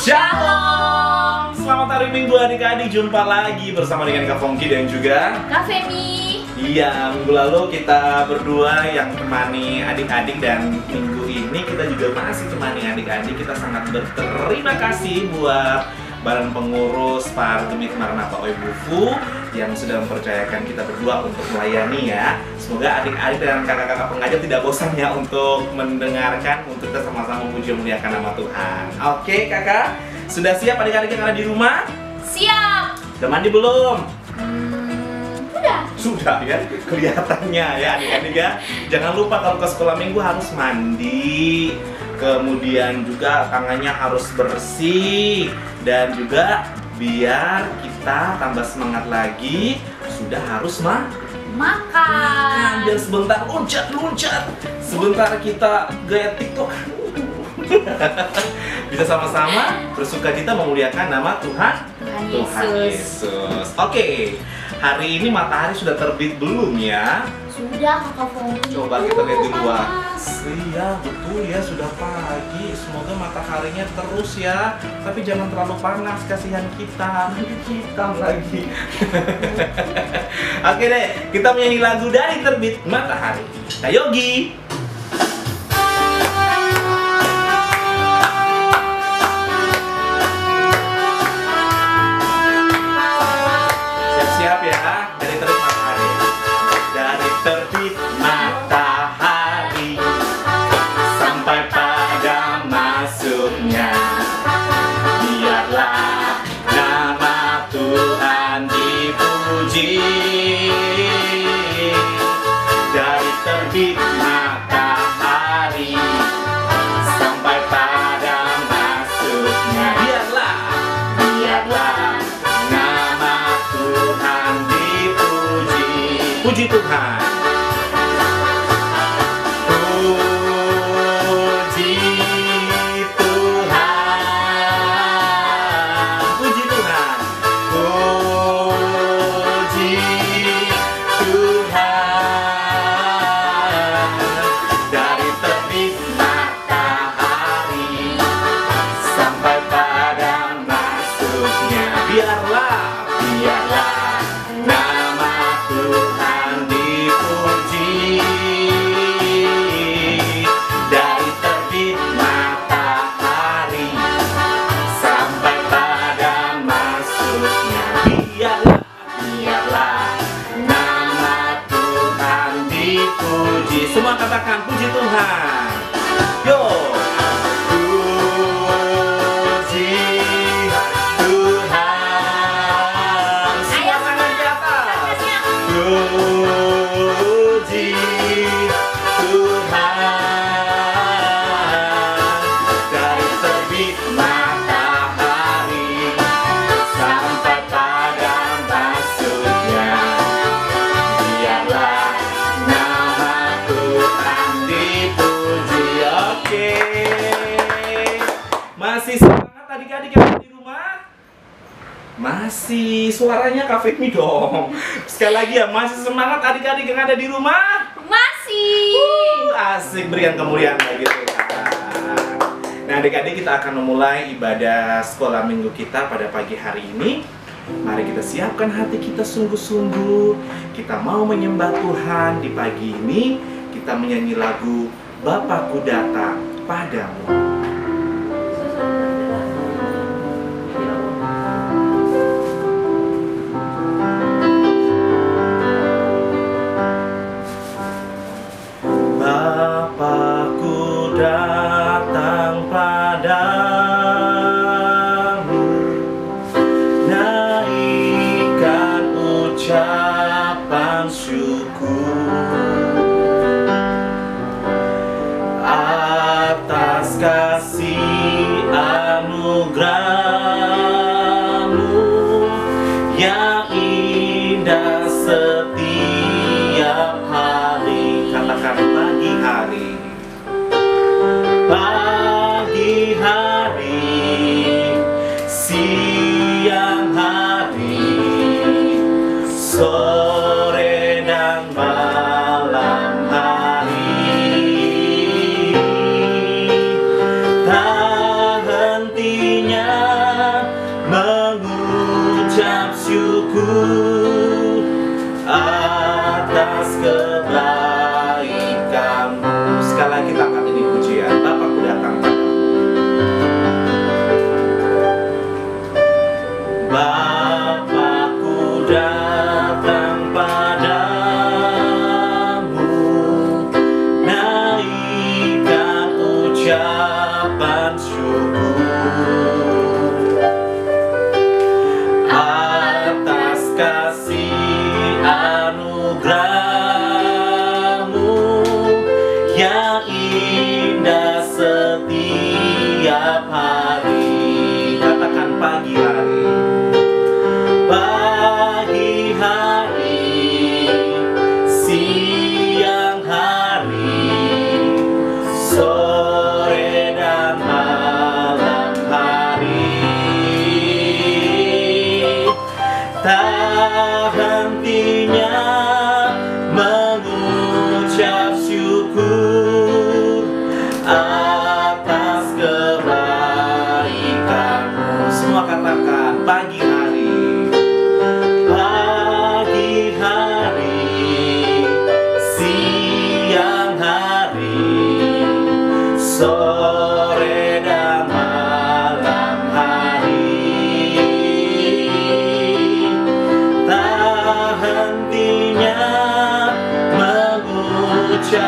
Shalom! Selamat hari Minggu adik-adik, jumpa lagi bersama dengan Kak Fongki dan juga Kak Femi. Iya, minggu lalu kita berdua yang temani adik-adik dan minggu ini kita juga masih temani adik-adik. Kita sangat berterima kasih buat Badan Pengurus Pargemit Maranatha Oibufu yang sudah mempercayakan kita berdua untuk melayani ya. Semoga adik-adik dan kakak-kakak pengajar tidak bosan ya untuk mendengarkan, untuk kita sama-sama memuji memuliakan nama Tuhan. Oke kakak, sudah siap adik-adik yang ada di rumah? Siap. Udah mandi belum? Udah. Sudah ya, kelihatannya ya adik-adik ya. Jangan lupa kalau ke sekolah minggu harus mandi. Kemudian juga tangannya harus bersih. Dan juga biar kita tambah semangat lagi, sudah harus makan. Biar sebentar loncat-loncat. Sebentar kita gaya TikTok. Bisa sama-sama bersukacita memuliakan nama Tuhan Yesus. Oke, hari ini matahari sudah terbit belum ya? Sudah Kakak Fongki. Coba kita lihat di luar. Iya betul ya, sudah pagi. Semoga mataharinya terus ya. Tapi jangan terlalu panas, kasihan kita. Hitam lagi. Oke deh, kita menyanyi lagu dari Terbit Matahari. Kak Yogi. Siap-siap ya, dari terbit matahari. Dari terbit matahari sampai pada masuknya, biarlah nama Tuhan dipuji. Dari terbit matahari sampai pada masuknya, biarlah nama Tuhan dipuji. Puji Tuhan. Puji Tuhan. Puji Tuhan. Puji Tuhan. Dari terbit matahari sampai pada masuknya, biarlah nama Tuhan dipuji. Dari terbit matahari sampai pada masuknya, biarlah nama Tuhan dipuji. Semua katakan puji Tuhan. Yo. Puji Tuhan. Semua tangan di atas. Puji Tuhan. Dari terbit matahari sampai pada masuknya, biarlah nama Tuhan dipuji. Oke. Masih semangat adik-adik yang ada di rumah? Masih, suaranya Kak Femi dong. Sekali lagi ya, masih semangat adik-adik yang ada di rumah? Masih. Asik, berikan kemuliaan bagi Tuhan. Nah adik-adik, kita akan memulai ibadah sekolah minggu kita pada pagi hari ini. Mari kita siapkan hati kita sungguh-sungguh. Kita mau menyembah Tuhan di pagi ini. Kita menyanyi lagu Bapakku Datang Padamu. Bapakku datang padamu, naikkan ucapan syukur atas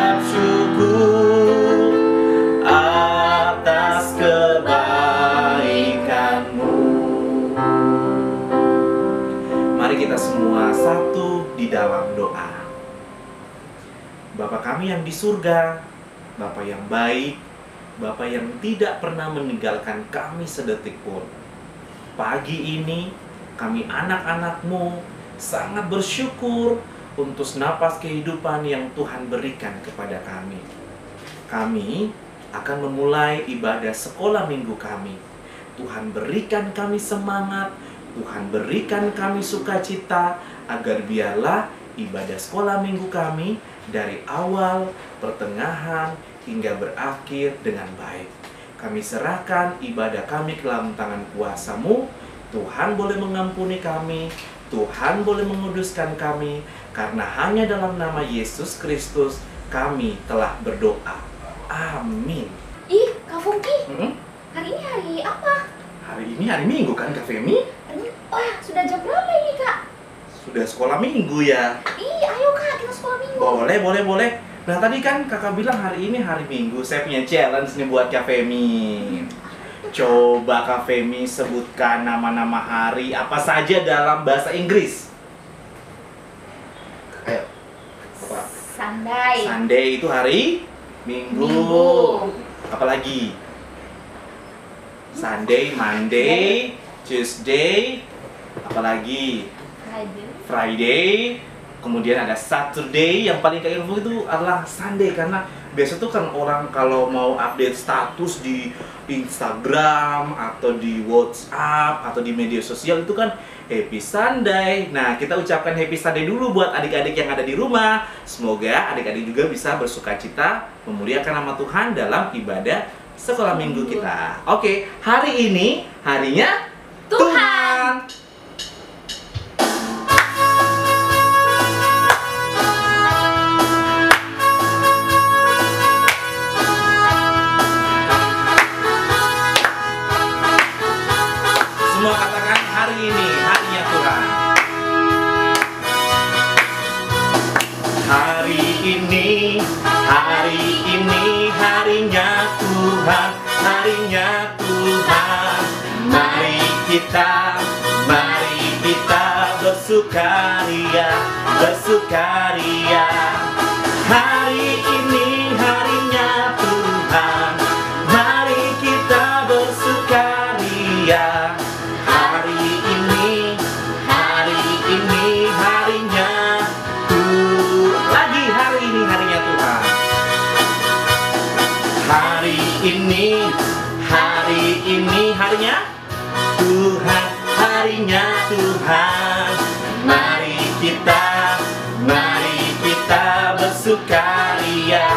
mengucap syukur atas kebaikan-Mu. Mari kita semua satu di dalam doa. Bapa kami yang di surga, Bapa yang baik, Bapa yang tidak pernah meninggalkan kami sedetik pun. Pagi ini kami anak-anak-Mu sangat bersyukur untuk napas kehidupan yang Tuhan berikan kepada kami. Kami akan memulai ibadah sekolah minggu kami. Tuhan berikan kami semangat, Tuhan berikan kami sukacita, agar biarlah ibadah sekolah minggu kami dari awal, pertengahan, hingga berakhir dengan baik. Kami serahkan ibadah kami ke dalam tangan kuasa-Mu. Tuhan boleh mengampuni kami, Tuhan boleh menguduskan kami, karena hanya dalam nama Yesus Kristus kami telah berdoa. Amin. Ih, Kak Fungki, hari ini hari apa? Hari ini hari Minggu kan, Kak Femi? Oh ya, sudah jam berapa ini, Kak? Sudah sekolah Minggu ya? Ih, ayo Kak, kita sekolah Minggu. Boleh. Nah tadi kan kakak bilang hari ini hari Minggu. Saya punya challenge nih buat Kak Femi. Coba Kak Femi sebutkan nama-nama hari apa saja dalam bahasa Inggris. Ayo. Apa? Sunday. Sunday itu hari Minggu. Apalagi? Sunday, Monday, Tuesday. Apalagi? Friday. Kemudian ada Saturday. Yang paling kayak info itu adalah Sunday, karena biasa tuh kan orang kalau mau update status di Instagram atau di WhatsApp atau di media sosial itu kan Happy Sunday. Nah, kita ucapkan Happy Sunday dulu buat adik-adik yang ada di rumah. Semoga adik-adik juga bisa bersukacita memuliakan nama Tuhan dalam ibadah sekolah minggu kita. Oke, hari ini harinya Tuhan. Semua katakan hari ini harinya Tuhan. Hari ini harinya Tuhan, harinya Tuhan. Mari kita bersukaria. Hari ini harinya Tuhan, mari kita bersukaria. Hari ini harinya Tuhan. Lagi hari ini harinya Tuhan. Hari ini harinya Tuhan, harinya Tuhan. Mari kita bersukaria.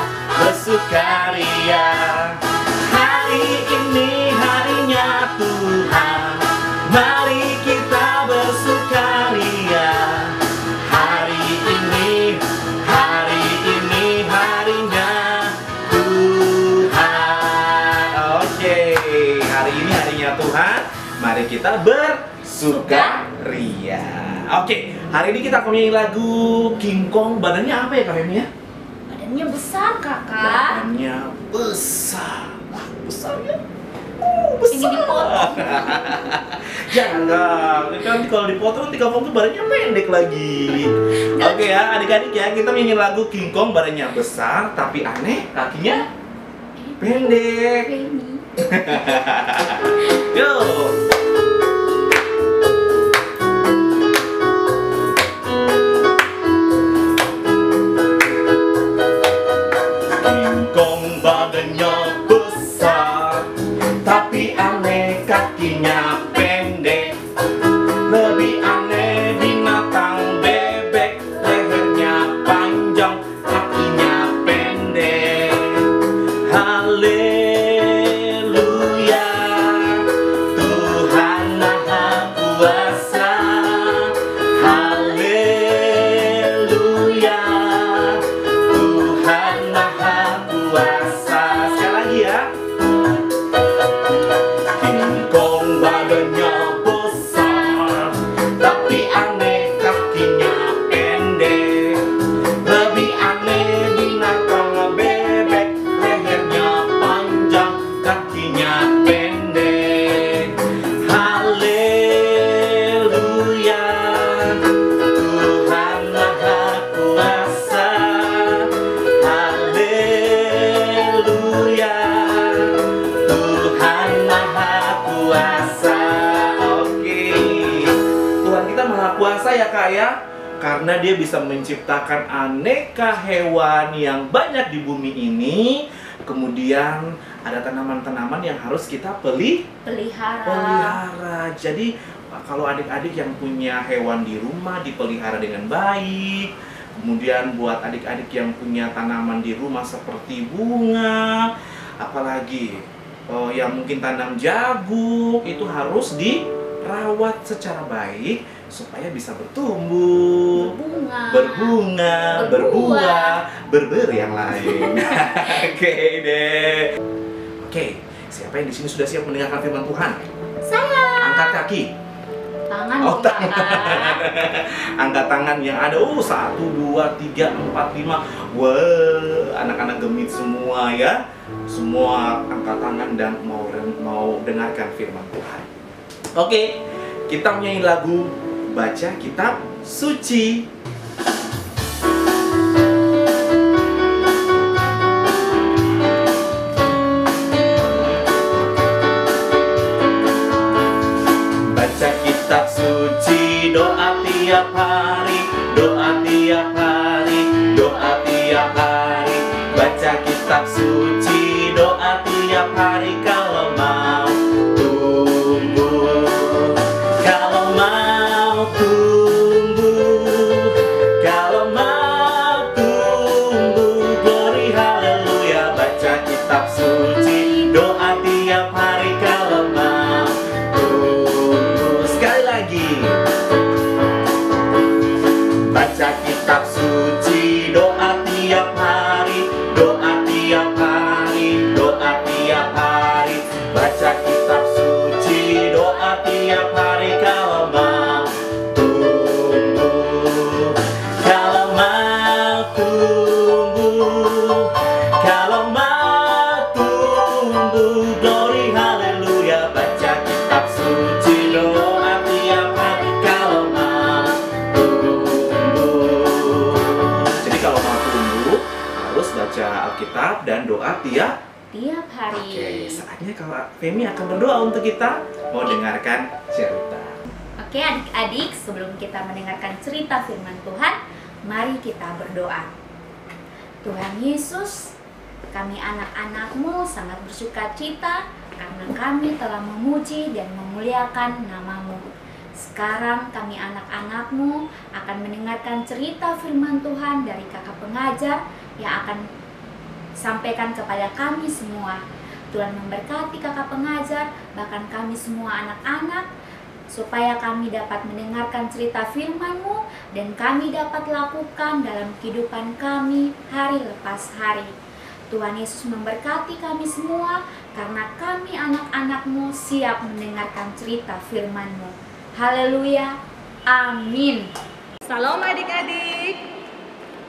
Hari ini harinya Tuhan, mari kita bersukaria. Hari ini harinya Tuhan. Oke, hari ini harinya Tuhan, mari kita bersukaria. Oke, hari ini kita akan nyanyi lagu King Kong. Badannya apa ya Kak Femi ya? Badannya besar, Kakak. Badannya besar. Wah, besar ya? Besar. Ingin dipotong. Jangan, nanti kalau dipotong nanti Kak Fong tuh badannya pendek lagi. Oke ya, adik-adik ya, kita nyanyi lagu King Kong. Badannya besar tapi aneh, kakinya pendek. Yuk. Badannya besar tapi aneh, kakinya pendek. Lebih aneh binatang bebek, lehernya panjang, kakinya pendek. Haleluya, Tuhan percaya? Karena dia bisa menciptakan aneka hewan yang banyak di bumi ini. Kemudian ada tanaman-tanaman yang harus kita pelihara. Jadi kalau adik-adik yang punya hewan di rumah dipelihara dengan baik. Kemudian buat adik-adik yang punya tanaman di rumah seperti bunga, apalagi yang mungkin tanam jagung, itu harus dirawat secara baik supaya bisa bertumbuh, berbunga, berbuah, berber yang lain. Oke deh. Oke, siapa yang di sini sudah siap mendengarkan firman Tuhan? Saya. Angkat kaki. Tangan. Angkat tangan yang ada. 1, 2, 3, 4, 5. Wah, anak-anak gemit semua ya. Semua angkat tangan dan mau dengarkan firman Tuhan. Oke, kita menyanyi lagu Baca Kitab Suci. Baca kitab suci, doa tiap hari, doa tiap hari, doa tiap hari. Baca kitab suci, doa tiap hari kalau mau tumbuh, kalau mau tumbuh, kalau mau tumbuh. Glory haleluya. Baca kitab suci, doa tiap hari kalau mau tumbuh. Sekali lagi. Baca kitab suci, doa tiap hari, doa tiap hari, doa tiap hari. Baca kitab suci, doa tiap hari kalau mau tumbuh, kalau mau tumbuh, kalau mau tumbuh. Glory haleluya. Baca kitab suci, doa tiap hari kalau mau tumbuh. Jadi kalau mau tumbuh harus baca Alkitab dan doa tiap hari. Oke, saatnya kalau Femi akan berdoa untuk kita. Mau dengarkan cerita. Oke adik-adik, sebelum kita mendengarkan cerita firman Tuhan, mari kita berdoa. Tuhan Yesus, kami anak-anak-Mu sangat bersuka cita karena kami telah memuji dan memuliakan nama-Mu. Sekarang kami anak-anak-Mu akan mendengarkan cerita firman Tuhan dari kakak pengajar yang akan sampaikan kepada kami semua. Tuhan memberkati kakak pengajar, bahkan kami semua anak-anak, supaya kami dapat mendengarkan cerita firman-Mu dan kami dapat lakukan dalam kehidupan kami hari lepas hari. Tuhan Yesus memberkati kami semua karena kami anak-anak-Mu siap mendengarkan cerita firman-Mu. Haleluya, amin. Salam adik-adik.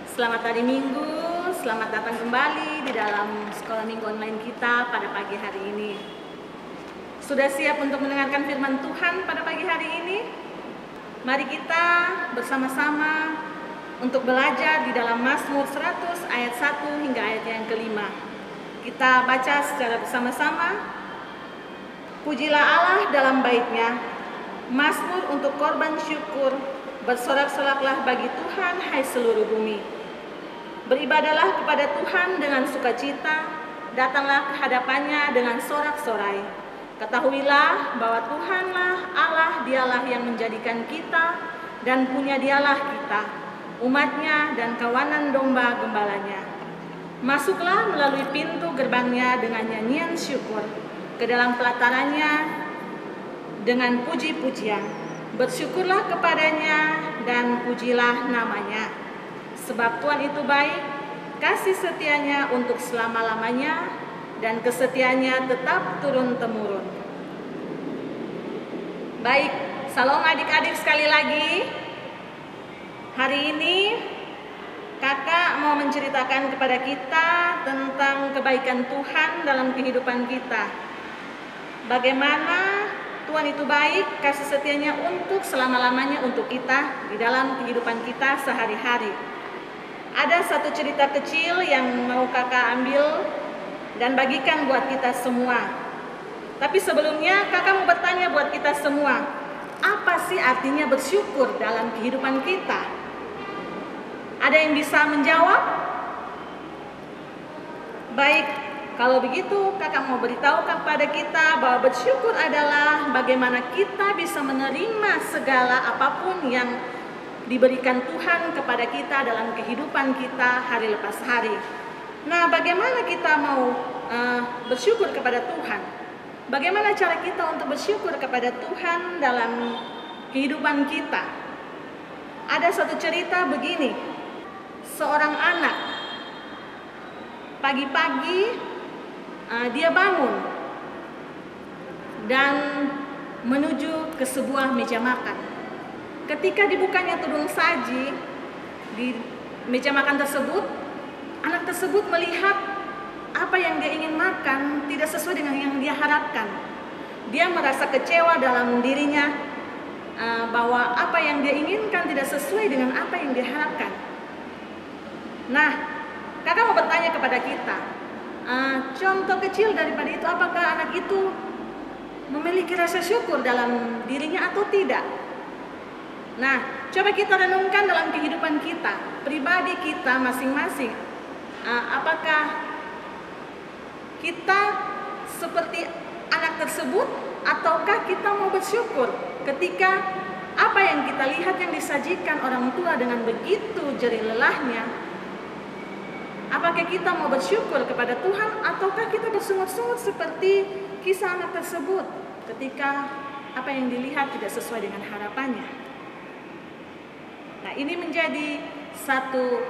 Selamat hari Minggu. Selamat datang kembali di dalam sekolah minggu online kita pada pagi hari ini. Sudah siap untuk mendengarkan firman Tuhan pada pagi hari ini? Mari kita bersama-sama untuk belajar di dalam Mazmur 100 ayat 1 hingga ayat yang kelima. Kita baca secara bersama-sama. Pujilah Allah dalam bait-Nya, Mazmur untuk korban syukur, bersorak-soraklah bagi Tuhan hai seluruh bumi. Beribadalah kepada Tuhan dengan sukacita, datanglah ke hadapannya dengan sorak-sorai. Ketahuilah bahwa Tuhanlah Allah, Dialah yang menjadikan kita dan punya Dialah kita, umatnya dan kawanan domba gembalanya. Masuklah melalui pintu gerbangnya dengan nyanyian syukur, ke dalam pelatarannya dengan puji-pujian. Bersyukurlah kepadanya dan pujilah namanya. Sebab Tuhan itu baik, kasih setianya untuk selama-lamanya, dan kesetiaannya tetap turun-temurun. Baik, salam adik-adik sekali lagi. Hari ini kakak mau menceritakan kepada kita tentang kebaikan Tuhan dalam kehidupan kita. Bagaimana Tuhan itu baik, kasih setianya untuk selama-lamanya untuk kita di dalam kehidupan kita sehari-hari. Ada satu cerita kecil yang mau kakak ambil dan bagikan buat kita semua. Tapi sebelumnya kakak mau bertanya buat kita semua, apa sih artinya bersyukur dalam kehidupan kita? Ada yang bisa menjawab? Baik, kalau begitu kakak mau beritahu kepada kita bahwa bersyukur adalah bagaimana kita bisa menerima segala apapun yang diberikan Tuhan kepada kita dalam kehidupan kita hari lepas hari. Nah, bagaimana kita mau bersyukur kepada Tuhan? Bagaimana cara kita untuk bersyukur kepada Tuhan dalam kehidupan kita? Ada satu cerita begini, seorang anak pagi-pagi dia bangun dan menuju ke sebuah meja makan. Ketika dibukanya tudung saji di meja makan tersebut, anak tersebut melihat apa yang dia ingin makan tidak sesuai dengan yang dia harapkan. Dia merasa kecewa dalam dirinya bahwa apa yang dia inginkan tidak sesuai dengan apa yang dia harapkan. Nah, kakak mau bertanya kepada kita, contoh kecil daripada itu, apakah anak itu memiliki rasa syukur dalam dirinya atau tidak? Nah, coba kita renungkan dalam kehidupan kita, pribadi kita masing-masing. Apakah kita seperti anak tersebut, ataukah kita mau bersyukur ketika apa yang kita lihat yang disajikan orang tua dengan begitu jerih lelahnya? Apakah kita mau bersyukur kepada Tuhan, ataukah kita bersungut-sungut seperti kisah anak tersebut ketika apa yang dilihat tidak sesuai dengan harapannya? Nah, ini menjadi satu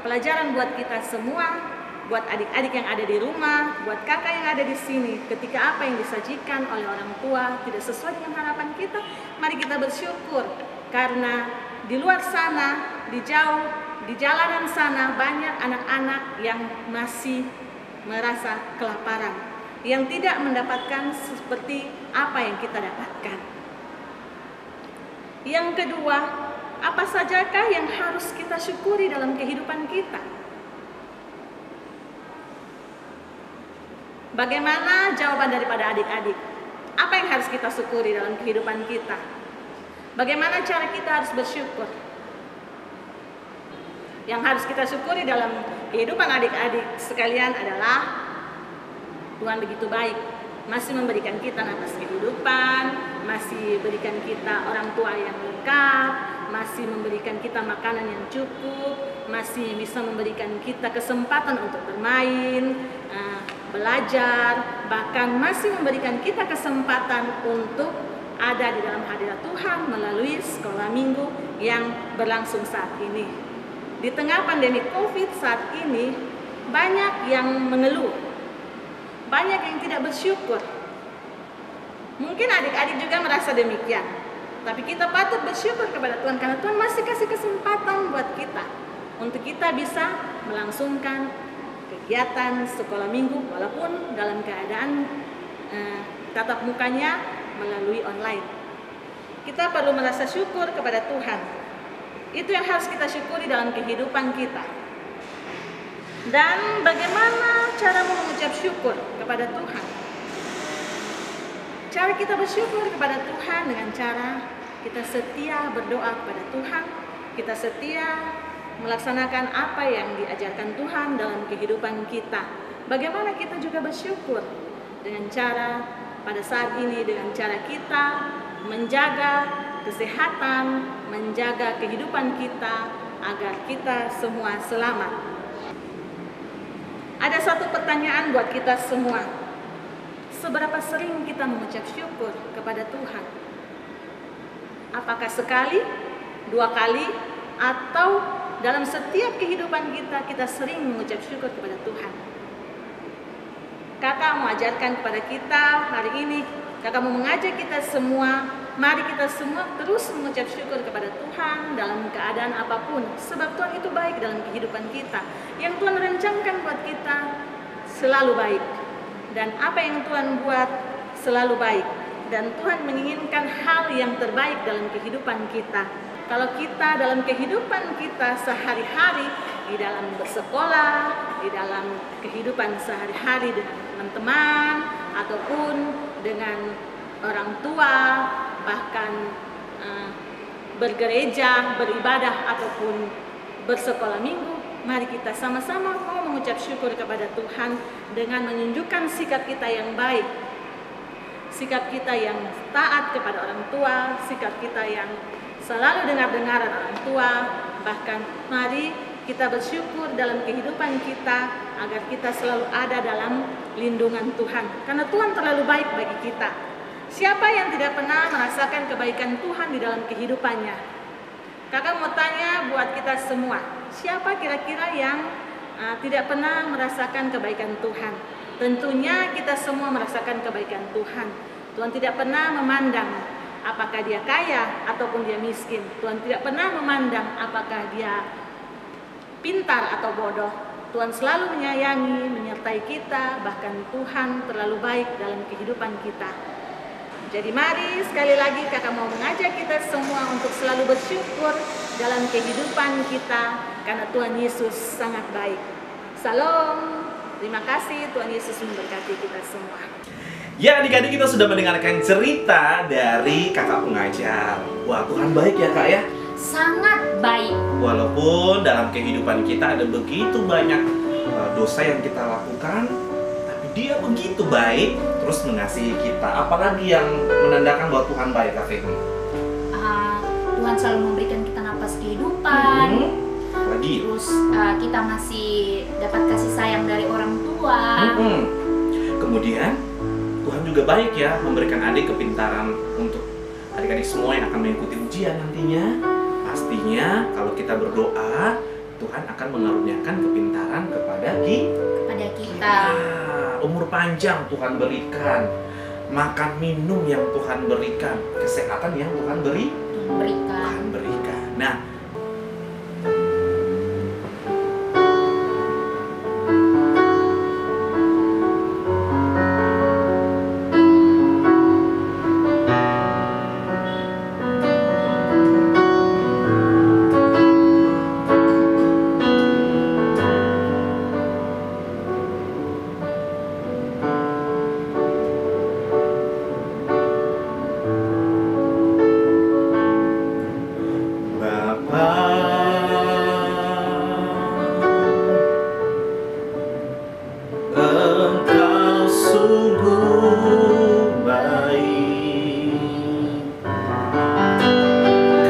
pelajaran buat kita semua, buat adik-adik yang ada di rumah, buat kakak yang ada di sini. Ketika apa yang disajikan oleh orang tua tidak sesuai dengan harapan kita, mari kita bersyukur, karena di luar sana, di jalanan sana banyak anak-anak yang masih merasa kelaparan, yang tidak mendapatkan seperti apa yang kita dapatkan. Yang kedua, apa sajakah yang harus kita syukuri dalam kehidupan kita? Bagaimana jawaban daripada adik-adik? Apa yang harus kita syukuri dalam kehidupan kita? Bagaimana cara kita harus bersyukur? Yang harus kita syukuri dalam kehidupan adik-adik sekalian adalah Tuhan begitu baik, masih memberikan kita nafas kehidupan, masih berikan kita orang tua yang lengkap, masih memberikan kita makanan yang cukup, masih bisa memberikan kita kesempatan untuk bermain, belajar, bahkan masih memberikan kita kesempatan untuk ada di dalam hadirat Tuhan melalui sekolah minggu yang berlangsung saat ini. Di tengah pandemi COVID saat ini, banyak yang mengeluh, banyak yang tidak bersyukur. Mungkin adik-adik juga merasa demikian, tapi kita patut bersyukur kepada Tuhan, karena Tuhan masih kasih kesempatan buat kita untuk kita bisa melangsungkan kegiatan sekolah minggu walaupun dalam keadaan tatap mukanya melalui online. Kita perlu merasa syukur kepada Tuhan. Itu yang harus kita syukuri dalam kehidupan kita. Dan bagaimana cara mengucap syukur kepada Tuhan? Cara kita bersyukur kepada Tuhan dengan cara kita setia berdoa kepada Tuhan, kita setia melaksanakan apa yang diajarkan Tuhan dalam kehidupan kita. Bagaimana kita juga bersyukur dengan cara pada saat ini, dengan cara kita menjaga kesehatan, menjaga kehidupan kita agar kita semua selamat. Ada satu pertanyaan buat kita semua. Seberapa sering kita mengucap syukur kepada Tuhan? Apakah sekali, 2 kali, atau dalam setiap kehidupan kita sering mengucap syukur kepada Tuhan? Kakak mau ajarkan kepada kita hari ini, kakak mau mengajak kita semua, mari kita semua terus mengucap syukur kepada Tuhan dalam keadaan apapun. Sebab Tuhan itu baik dalam kehidupan kita. Yang Tuhan rencanakan buat kita selalu baik. Dan apa yang Tuhan buat selalu baik. Dan Tuhan menginginkan hal yang terbaik dalam kehidupan kita. Kalau kita dalam kehidupan kita sehari-hari, di dalam bersekolah, di dalam kehidupan sehari-hari dengan teman-teman, ataupun dengan orang tua, bahkan bergereja, beribadah ataupun bersekolah minggu, mari kita sama-sama mau mengucap syukur kepada Tuhan dengan menunjukkan sikap kita yang baik, sikap kita yang taat kepada orang tua, sikap kita yang selalu dengar-dengaran orang tua. Bahkan mari kita bersyukur dalam kehidupan kita agar kita selalu ada dalam lindungan Tuhan, karena Tuhan terlalu baik bagi kita. Siapa yang tidak pernah merasakan kebaikan Tuhan di dalam kehidupannya? Kakak mau tanya buat kita semua, siapa kira-kira yang tidak pernah merasakan kebaikan Tuhan? Tentunya kita semua merasakan kebaikan Tuhan. Tuhan tidak pernah memandang apakah dia kaya ataupun dia miskin. Tuhan tidak pernah memandang apakah dia pintar atau bodoh. Tuhan selalu menyayangi, menyertai kita, bahkan Tuhan terlalu baik dalam kehidupan kita. Jadi mari sekali lagi kakak mau mengajak kita semua untuk selalu bersyukur dalam kehidupan kita, karena Tuhan Yesus sangat baik. Salam, terima kasih, Tuhan Yesus memberkati kita semua. Ya adik-adik, kita sudah mendengarkan cerita dari kakak pengajar. Wah, Tuhan baik ya kak ya? Sangat baik. Walaupun dalam kehidupan kita ada begitu banyak dosa yang kita lakukan, tapi dia begitu baik, terus mengasihi kita. Apalagi yang menandakan bahwa Tuhan baik, Kak Femi? Tuhan selalu memberikan kita napas kehidupan. Lagi. Terus kita masih dapat kasih sayang dari orang tua. Kemudian Tuhan juga baik ya, memberikan adik kepintaran untuk adik-adik semua yang akan mengikuti ujian nantinya. Pastinya kalau kita berdoa, Tuhan akan mengaruniakan kepintaran kepada kita. Umur panjang Tuhan berikan, makan minum yang Tuhan berikan, kesehatan yang Tuhan berikan. Nah, Engkau sungguh baik,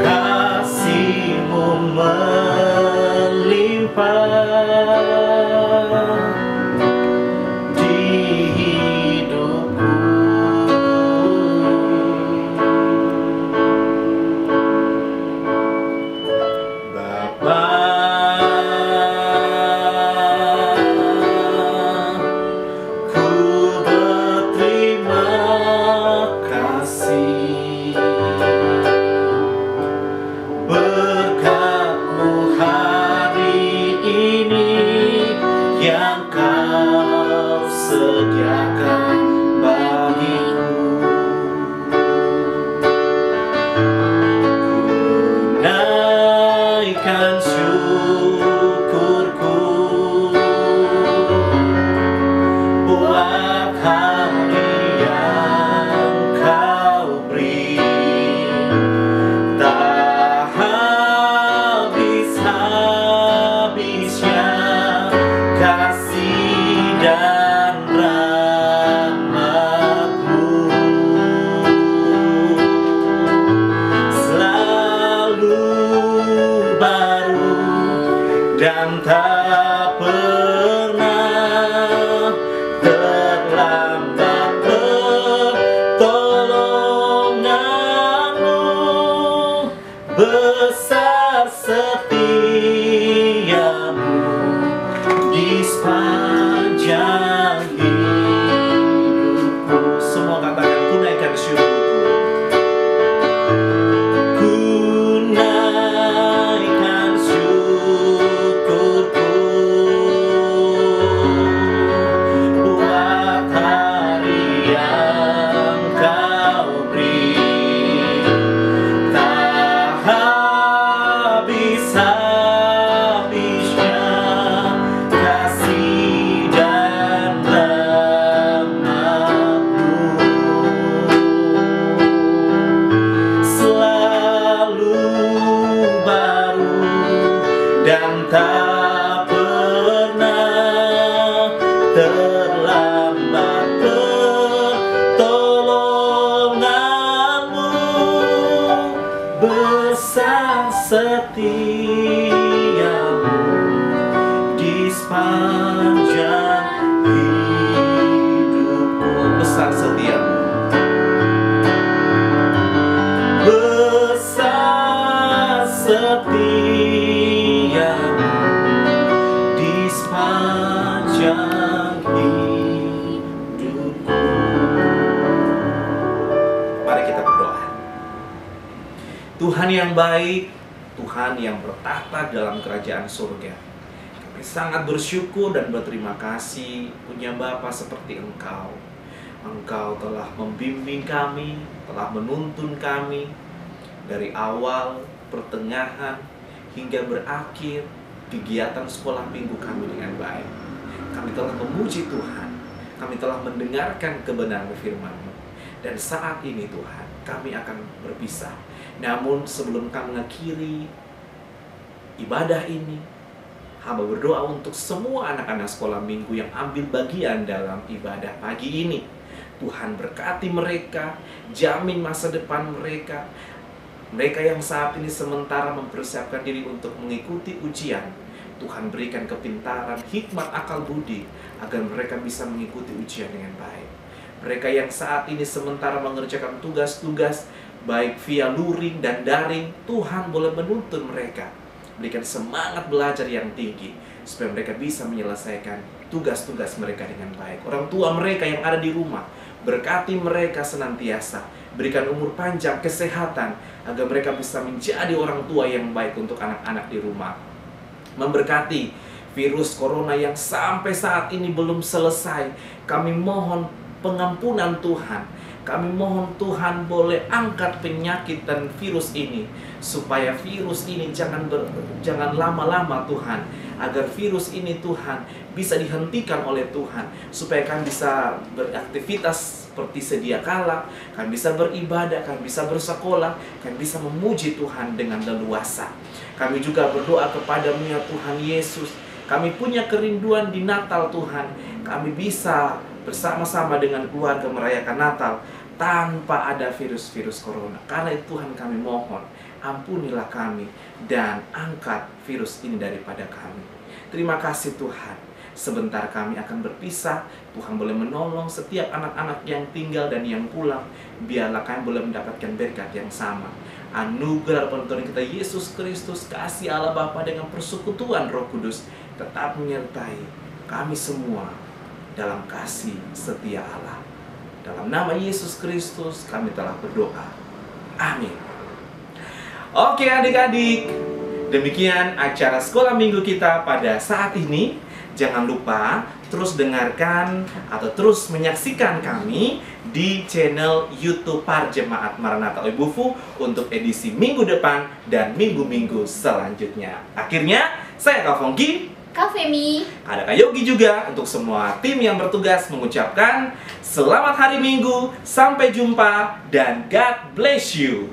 kasih-Mu melimpah di hidupku. Bapa, berkat-Mu hari ini yang Kau sediakan bagiku, ku naikkan syukurku buat hari yang Kau beri. Kasih dan rahmat-Mu selalu baru dan tak pernah terlambat. Pertolongan-Mu besar, setia-Mu di sepanjang hidupku. Semua katakan, ku naikkan syukurku, ku naikkan syukurku buat hari yang Kau beri. Tak habis-habisnya kasih dan terlambat pertolonganmu, besar setiamu di sepanjang hidupku. Besar setiamu, besar setiamu di sepanjang hidupku. Mari kita berdoa. Tuhan yang baik, Tuhan yang bertata dalam kerajaan surga, kami sangat bersyukur dan berterima kasih punya Bapa seperti Engkau. Engkau telah membimbing kami, telah menuntun kami dari awal, pertengahan, hingga berakhir kegiatan sekolah minggu kami dengan baik. Kami telah memuji Tuhan, kami telah mendengarkan kebenaran firman-Mu. Dan saat ini Tuhan, kami akan berpisah. Namun sebelum kami mengakhiri ibadah ini, hamba berdoa untuk semua anak-anak sekolah minggu yang ambil bagian dalam ibadah pagi ini. Tuhan berkati mereka, jamin masa depan mereka. Mereka yang saat ini sementara mempersiapkan diri untuk mengikuti ujian, Tuhan berikan kepintaran, hikmat, akal budi agar mereka bisa mengikuti ujian dengan baik. Mereka yang saat ini sementara mengerjakan tugas-tugas baik via luring dan daring, Tuhan boleh menuntun mereka, berikan semangat belajar yang tinggi supaya mereka bisa menyelesaikan tugas-tugas mereka dengan baik. Orang tua mereka yang ada di rumah, berkati mereka senantiasa, berikan umur panjang, kesehatan, agar mereka bisa menjadi orang tua yang baik untuk anak-anak di rumah. Memberkati virus corona yang sampai saat ini belum selesai, kami mohon pengampunan Tuhan. Kami mohon Tuhan boleh angkat penyakit dan virus ini, supaya virus ini jangan lama-lama Tuhan, agar virus ini Tuhan bisa dihentikan oleh Tuhan, supaya kami bisa beraktivitas seperti sedia kala, kami bisa beribadah, kami bisa bersekolah, kami bisa memuji Tuhan dengan leluasa. Kami juga berdoa kepada-Mu ya Tuhan Yesus, kami punya kerinduan di Natal Tuhan, kami bisa bersama-sama dengan keluarga merayakan Natal tanpa ada virus-virus corona. Karena itu Tuhan kami mohon, ampunilah kami dan angkat virus ini daripada kami. Terima kasih Tuhan. Sebentar kami akan berpisah, Tuhan boleh menolong setiap anak-anak yang tinggal dan yang pulang. Biarlah kami boleh mendapatkan berkat yang sama. Anugerah penuntun kita Yesus Kristus, kasih Allah Bapa dengan persekutuan Roh Kudus tetap menyertai kami semua dalam kasih setia Allah. Dalam nama Yesus Kristus kami telah berdoa. Amin. Oke adik-adik, demikian acara sekolah minggu kita pada saat ini. Jangan lupa terus dengarkan atau terus menyaksikan kami di channel YouTube Parjemaat Maranatha Oibufu untuk edisi minggu depan dan minggu-minggu selanjutnya. Akhirnya, saya Kak Fongki, Kak Femi, ada Kak Yogi juga, untuk semua tim yang bertugas mengucapkan selamat hari Minggu, sampai jumpa, dan God bless you.